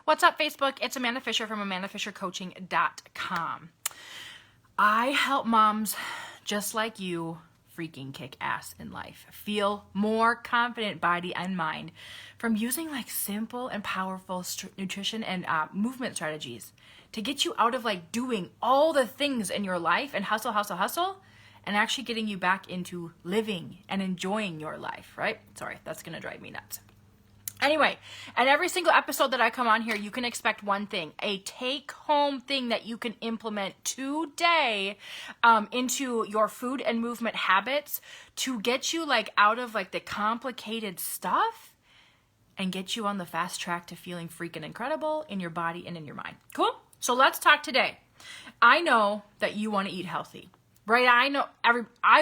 What's up, Facebook? It's Amanda Fisher from AmandaFisherCoaching.com. I help moms just like you freaking kick ass in life. Feel more confident body and mind from using like simple and powerful nutrition and movement strategies to get you out of like doing all the things in your life and hustle, and actually getting you back into living and enjoying your life, right? Sorry, that's going to drive me nuts. Anyway, and every single episode that I come on here, you can expect one thing, a take-home thing that you can implement today into your food and movement habits to get you like out of like the complicated stuff and get you on the fast track to feeling freaking incredible in your body and in your mind. Cool? So let's talk today. I know that you want to eat healthy. Right? I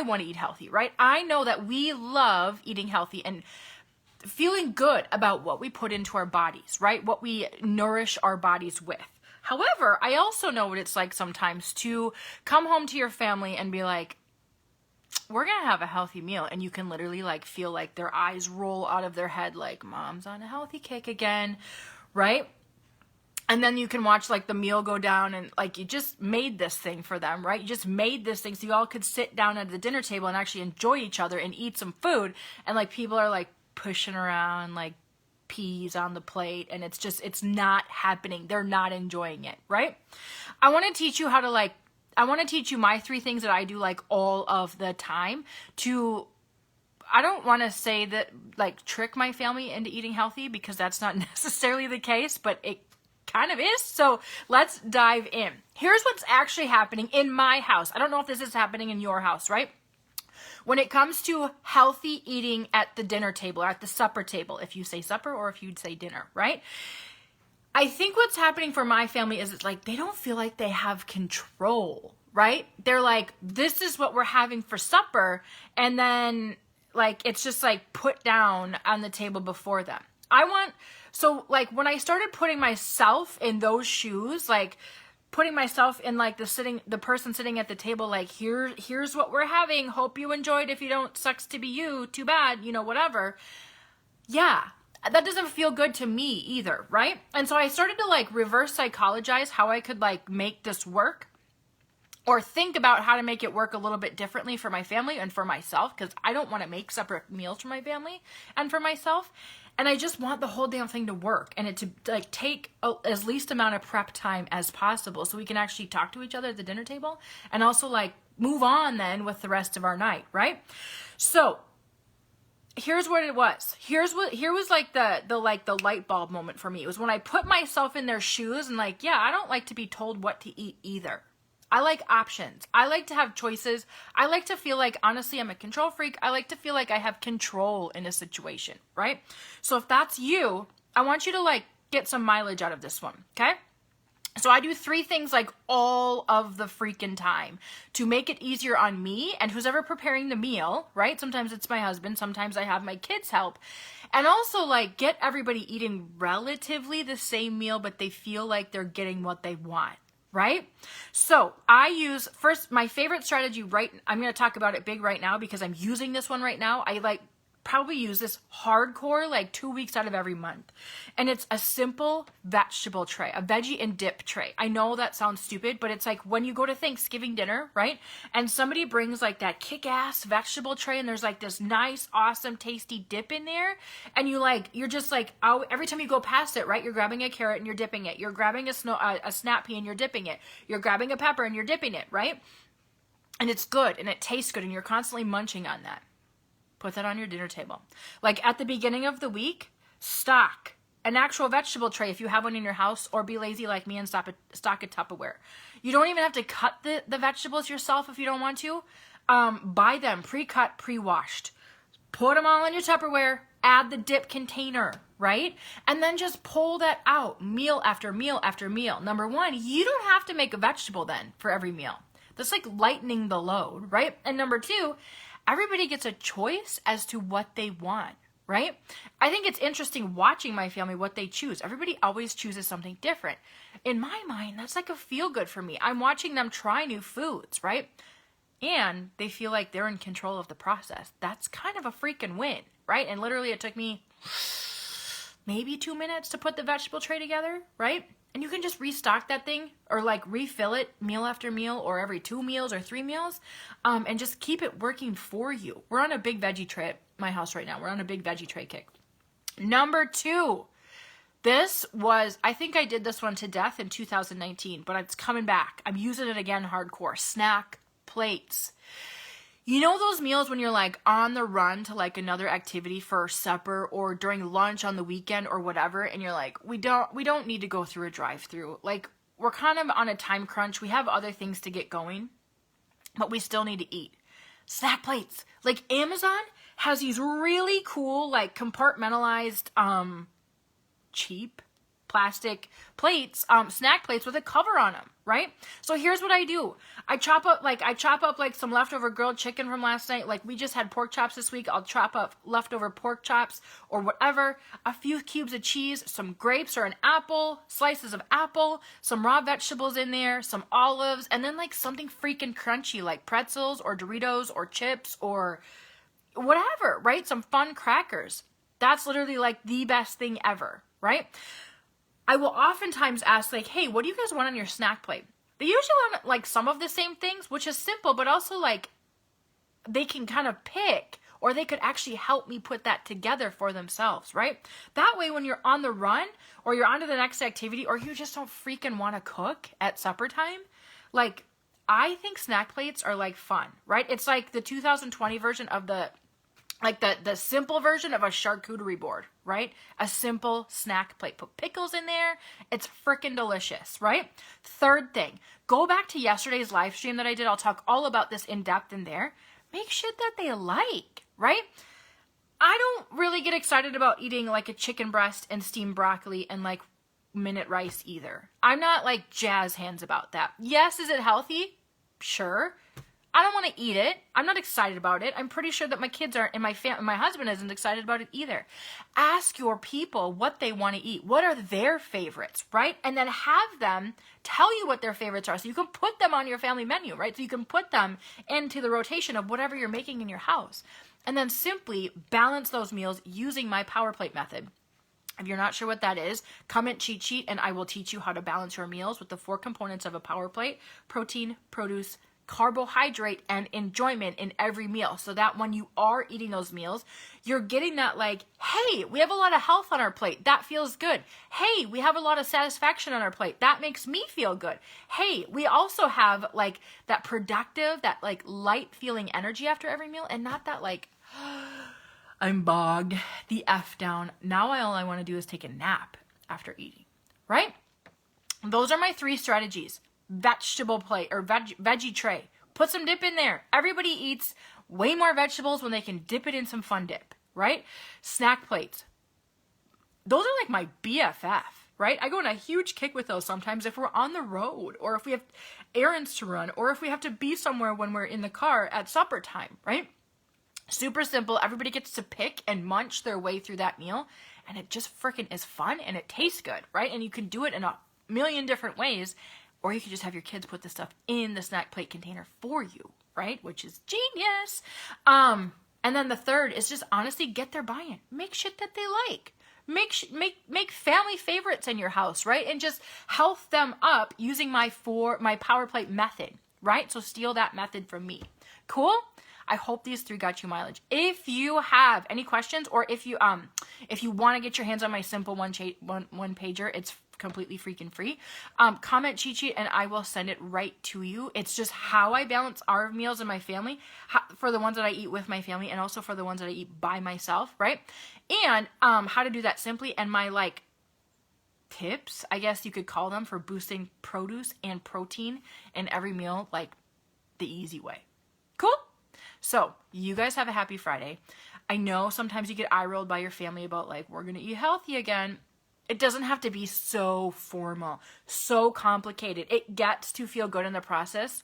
want to eat healthy, right? I know that we love eating healthy and feeling good about what we put into our bodies, right? What we nourish our bodies with. However, I also know what it's like sometimes to come home to your family and be like, we're going to have a healthy meal. And you can literally like feel like their eyes roll out of their head like, mom's on a healthy kick again, right? And then you can watch like the meal go down and like you just made this thing for them, right? You just made this thing so you all could sit down at the dinner table and actually enjoy each other and eat some food. And like people are like pushing around like peas on the plate and it's not happening. They're not enjoying it, right? I want to teach you my 3 things that I do like all of the time I don't want to say that like trick my family into eating healthy because that's not necessarily the case, but it kind of is. So let's dive in. Here's what's actually happening in my house. I don't know if this is happening in your house, right? When it comes to healthy eating at the dinner table or at the supper table, if you say supper or if you'd say dinner, right? I think what's happening for my family is it's like they don't feel like they have control, right? They're like, this is what we're having for supper. And then like, it's just like put down on the table before them. So like when I started putting myself in those shoes, like putting myself in like the person sitting at the table, like here's what we're having. Hope you enjoyed. If you don't, sucks to be you. Too bad, whatever. Yeah, that doesn't feel good to me either, right? And so I started to like reverse psychologize how I could like make this work or think about how to make it work a little bit differently for my family and for myself, because I don't want to make separate meals for my family and for myself. And I just want the whole damn thing to work and it to like take as least amount of prep time as possible so we can actually talk to each other at the dinner table and also like move on then with the rest of our night, right? So here's what it was. Here was like the light bulb moment for me. It was when I put myself in their shoes and like, yeah, I don't like to be told what to eat either. I like options. I like to have choices. I like to feel like, honestly, I'm a control freak. I like to feel like I have control in a situation, right? So if that's you, I want you to like get some mileage out of this one, okay? So I do 3 things like all of the freaking time to make it easier on me and who's ever preparing the meal, right? Sometimes it's my husband. Sometimes I have my kids help. And also like get everybody eating relatively the same meal, but they feel like they're getting what they want. Right? So I use my favorite strategy, I'm going to talk about it big right now because I'm using this one right now. I like probably use this hardcore like 2 weeks out of every month. And it's a simple vegetable tray, a veggie and dip tray. I know that sounds stupid, but it's like when you go to Thanksgiving dinner, right? And somebody brings like that kick-ass vegetable tray and there's like this nice, awesome, tasty dip in there. And you're just like, oh, every time you go past it, right? You're grabbing a carrot and you're dipping it. You're grabbing a snap pea and you're dipping it. You're grabbing a pepper and you're dipping it, right? And it's good and it tastes good and you're constantly munching on that. Put that on your dinner table. Like at the beginning of the week, stock an actual vegetable tray if you have one in your house, or be lazy like me and stock a Tupperware. You don't even have to cut the vegetables yourself if you don't want to. Buy them pre-cut, pre-washed. Put them all in your Tupperware. Add the dip container, right? And then just pull that out meal after meal after meal. Number 1, you don't have to make a vegetable then for every meal. That's like lightening the load, right? And number 2, everybody gets a choice as to what they want, right? I think it's interesting watching my family, what they choose. Everybody always chooses something different. In my mind, that's like a feel good for me. I'm watching them try new foods, right? And they feel like they're in control of the process. That's kind of a freaking win, right? And literally it took me maybe 2 minutes to put the vegetable tray together, right? And you can just restock that thing or like refill it meal after meal or every 2 meals or 3 meals, and just keep it working for you. We're on a big veggie tray at my house right now. We're on a big veggie tray kick. Number 2, this was, I think I did this one to death in 2019, but it's coming back. I'm using it again hardcore. Snack plates. You know those meals when you're like on the run to like another activity for supper or during lunch on the weekend or whatever, and you're like, we don't need to go through a drive-through. Like, we're kind of on a time crunch. We have other things to get going, but we still need to eat. Snack plates. Like, Amazon has these really cool, like, compartmentalized, cheap plastic plates, snack plates with a cover on them, right? So here's what I do. I chop up like some leftover grilled chicken from last night. Like, we just had pork chops this week. I'll chop up leftover pork chops or whatever, a few cubes of cheese, some grapes or an apple, slices of apple, some raw vegetables in there, some olives, and then like something freaking crunchy like pretzels or Doritos or chips or whatever, right? Some fun crackers. That's literally like the best thing ever, right? I will oftentimes ask, like, hey, what do you guys want on your snack plate? They usually want like some of the same things, which is simple, but also like they can kind of pick, or they could actually help me put that together for themselves, right? That way, when you're on the run or you're on to the next activity, or you just don't freaking want to cook at supper time, like, I think snack plates are like fun, right? It's like the 2020 version of the simple version of a charcuterie board, right? A simple snack plate. Put pickles in there. It's freaking delicious, right? Third thing, go back to yesterday's live stream that I did. I'll talk all about this in depth in there. Make shit that they like, right? I don't really get excited about eating like a chicken breast and steamed broccoli and like minute rice either. I'm not like jazz hands about that. Yes, is it healthy? Sure. I don't want to eat it. I'm not excited about it. I'm pretty sure that my kids aren't, and my husband isn't excited about it either. Ask your people what they want to eat. What are their favorites, right? And then have them tell you what their favorites are so you can put them on your family menu, right? So you can put them into the rotation of whatever you're making in your house. And then simply balance those meals using my Power Plate method. If you're not sure what that is, comment cheat sheet and I will teach you how to balance your meals with the 4 components of a Power Plate: protein, produce, carbohydrate, and enjoyment in every meal. So that when you are eating those meals, you're getting that like, hey, we have a lot of health on our plate. That feels good. Hey, we have a lot of satisfaction on our plate. That makes me feel good. Hey, we also have like that productive, that like light feeling energy after every meal, and not that like, I'm bogged the F down. Now all I want to do is take a nap after eating, right? Those are my 3 strategies. Vegetable plate or veggie tray. Put some dip in there. Everybody eats way more vegetables when they can dip it in some fun dip, right? Snack plates. Those are like my BFF, right? I go on a huge kick with those sometimes if we're on the road or if we have errands to run or if we have to be somewhere when we're in the car at supper time, right? Super simple. Everybody gets to pick and munch their way through that meal, and it just freaking is fun and it tastes good, right? And you can do it in a million different ways. Or you could just have your kids put the stuff in the snack plate container for you, right? Which is genius. And then the third is just honestly get their buy-in. Make shit that they like. Make family favorites in your house, right? And just health them up using my Power Plate method, right? So steal that method from me. Cool? I hope these 3 got you mileage. If you have any questions, or if you want to get your hands on my simple one pager, it's completely freaking free. Comment cheat sheet and I will send it right to you. It's just how I balance our meals in my family, for the ones that I eat with my family and also for the ones that I eat by myself, right? And how to do that simply, and my like tips, I guess you could call them, for boosting produce and protein in every meal, like the easy way. Cool? So you guys have a happy Friday. I know sometimes you get eye rolled by your family about like, we're going to eat healthy again. It doesn't have to be so formal, so complicated. It gets to feel good in the process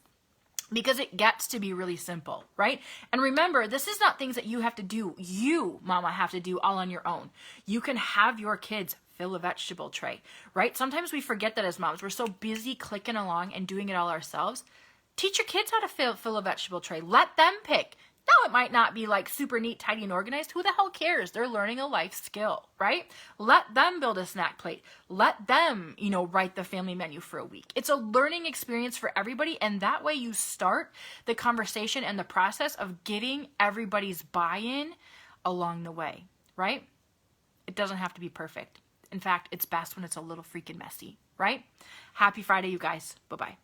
because it gets to be really simple, right? And remember, this is not things that you have to do. You, mama, have to do all on your own. You can have your kids fill a vegetable tray, right? Sometimes we forget that as moms. We're so busy clicking along and doing it all ourselves. Teach your kids how to fill a vegetable tray. Let them pick. Now, it might not be like super neat, tidy, and organized. Who the hell cares? They're learning a life skill, right? Let them build a snack plate. Let them, write the family menu for a week. It's a learning experience for everybody. And that way you start the conversation and the process of getting everybody's buy-in along the way, right? It doesn't have to be perfect. In fact, it's best when it's a little freaking messy, right? Happy Friday, you guys. Bye-bye.